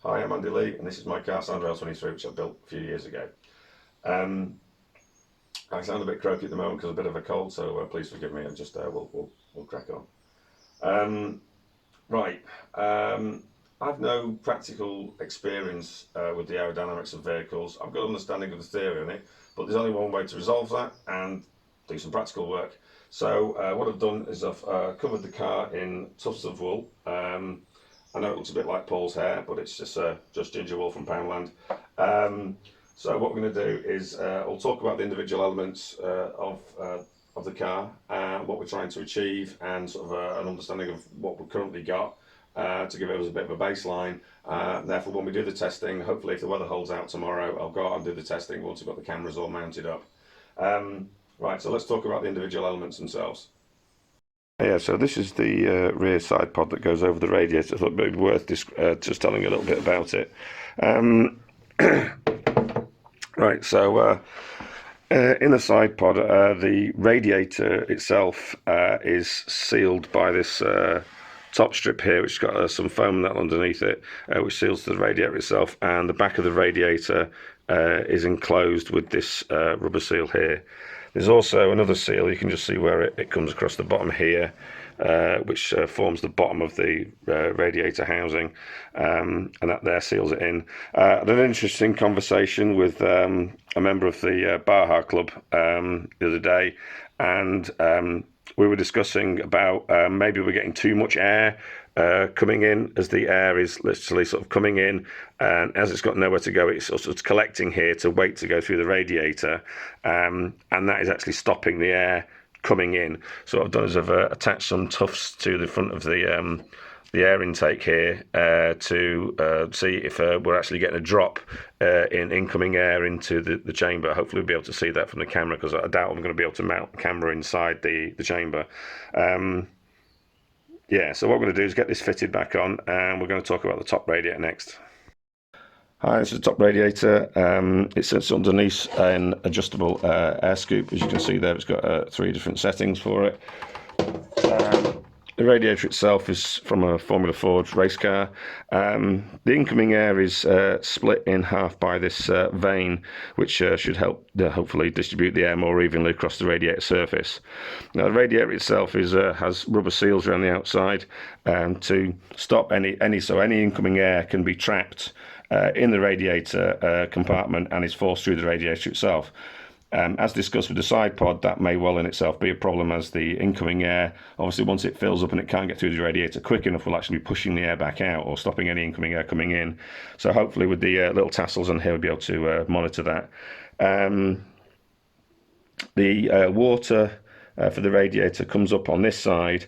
Hi, I'm Andy Lee, and this is my car, Sandrail 23, which I built a few years ago. I sound a bit croaky at the moment because of a bit of a cold, so please forgive me, and just we'll crack on. I've no practical experience with the aerodynamics of vehicles. I've got an understanding of the theory on it, but there's only one way to resolve that and do some practical work. So what I've done is I've covered the car in tufts of wool. I know it looks a bit like Paul's hair, but it's just ginger wool from Poundland. So what we're going to do is we'll talk about the individual elements of the car, what we're trying to achieve, and sort of an understanding of what we've currently got to give us a bit of a baseline. Therefore, when we do the testing, hopefully if the weather holds out tomorrow, I'll go out and do the testing once we've got the cameras all mounted up. Right, so let's talk about the individual elements themselves. Yeah, so this is the rear side pod that goes over the radiator. I thought it would be worth just telling a little bit about it. Right, so in the side pod, the radiator itself is sealed by this top strip here, which has got some foam metal underneath it, which seals the radiator itself, and the back of the radiator is enclosed with this rubber seal here. There's also another seal, you can just see where it comes across the bottom here, which forms the bottom of the radiator housing, and that there seals it in. I had an interesting conversation with a member of the Baja Club the other day, and we were discussing about maybe we're getting too much air coming in, as the air is literally sort of coming in, and as it's got nowhere to go, it's sort of collecting here to wait to go through the radiator, and that is actually stopping the air coming in. So what I've done is I've attached some tufts to the front of the air intake here to see if we're actually getting a drop in incoming air into the chamber. Hopefully we'll be able to see that from the camera, because I doubt I'm going to be able to mount the camera inside the chamber. Yeah, so what we're going to do is get this fitted back on, and we're going to talk about the top radiator next. Hi, this is the top radiator. It sits underneath an adjustable air scoop. As you can see there, it's got 3 different settings for it. The radiator itself is from a Formula Ford race car. The incoming air is split in half by this vane, which should help hopefully distribute the air more evenly across the radiator surface. Now, the radiator itself has rubber seals around the outside to stop any incoming air can be trapped in the radiator compartment and is forced through the radiator itself. As discussed with the side pod, that may well in itself be a problem, as the incoming air, obviously once it fills up and it can't get through the radiator quick enough, will actually be pushing the air back out or stopping any incoming air coming in. So hopefully with the little tassels on here, we'll be able to monitor that. The water for the radiator comes up on this side,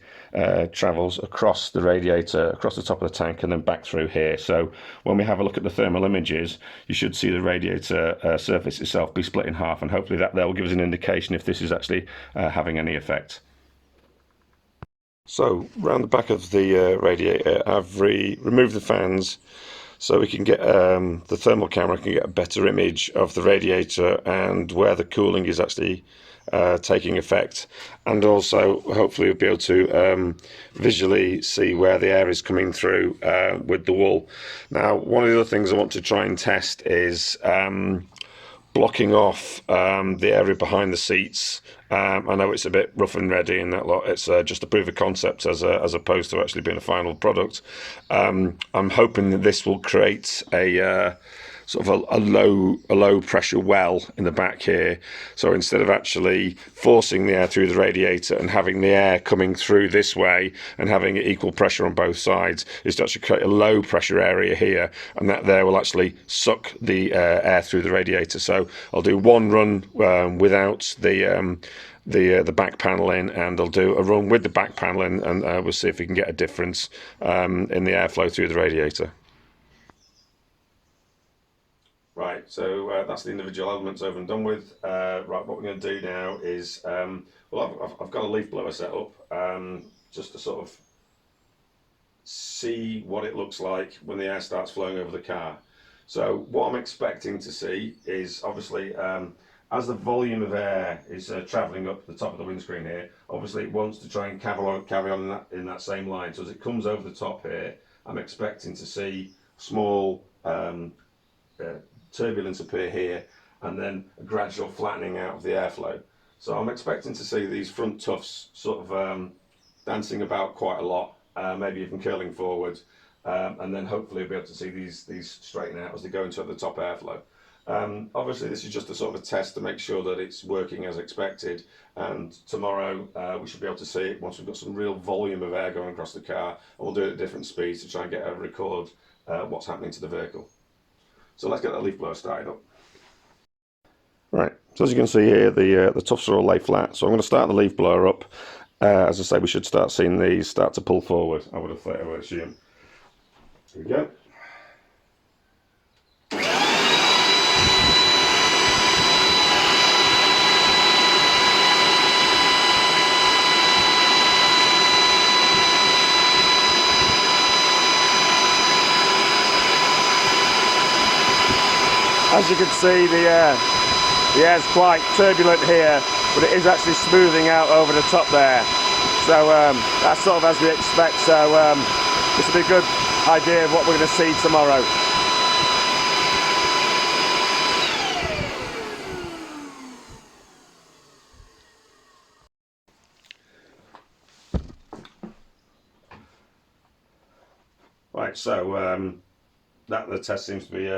travels across the radiator, across the top of the tank, and then back through here. So when we have a look at the thermal images, you should see the radiator surface itself be split in half, and hopefully that will give us an indication if this is actually having any effect. So round the back of the radiator, I've removed the fans, so we can get the thermal camera can get a better image of the radiator and where the cooling is actually taking effect, and also hopefully we'll be able to visually see where the air is coming through with the wool. Now, one of the other things I want to try and test is blocking off the area behind the seats. I know it's a bit rough and ready in that lot. It's just a proof of concept as opposed to actually being a final product. I'm hoping that this will create a sort of a low pressure well in the back here. So instead of actually forcing the air through the radiator and having the air coming through this way and having equal pressure on both sides, is to actually create a low pressure area here, and that there will actually suck the air through the radiator. So I'll do one run without the back panel in, and I'll do a run with the back panel in, and we'll see if we can get a difference in the airflow through the radiator. Right, so that's the individual elements over and done with. Right, what we're going to do now is, well, I've got a leaf blower set up just to sort of see what it looks like when the air starts flowing over the car. So what I'm expecting to see is, obviously, as the volume of air is travelling up the top of the windscreen here, obviously it wants to try and carry on in that same line. So as it comes over the top here, I'm expecting to see small turbulence appear here, and then a gradual flattening out of the airflow. So I'm expecting to see these front tufts sort of dancing about quite a lot, maybe even curling forward, and then hopefully be able to see these straighten out as they go into the top airflow. Obviously this is just a sort of a test to make sure that it's working as expected, and tomorrow we should be able to see it once we've got some real volume of air going across the car, and we'll do it at different speeds to try and get a record what's happening to the vehicle. So let's get that leaf blower started up. Right, so as you can see here, the tufts are all lay flat, so I'm going to start the leaf blower up. As I say, we should start seeing these start to pull forward, I would assume. Here we go. As you can see, the air's quite turbulent here, but it is actually smoothing out over the top there. So that's sort of as we expect, so this will be a good idea of what we're going to see tomorrow. Right, so the test seems to be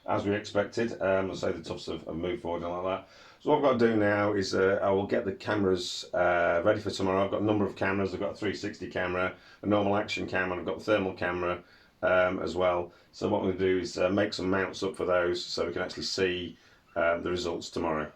as we expected. I'll say the tufts have moved forward and like that. So what I've got to do now is I will get the cameras ready for tomorrow. I've got a number of cameras. I've got a 360 camera, a normal action camera, and I've got the thermal camera as well. So what I'm going to do is make some mounts up for those so we can actually see the results tomorrow.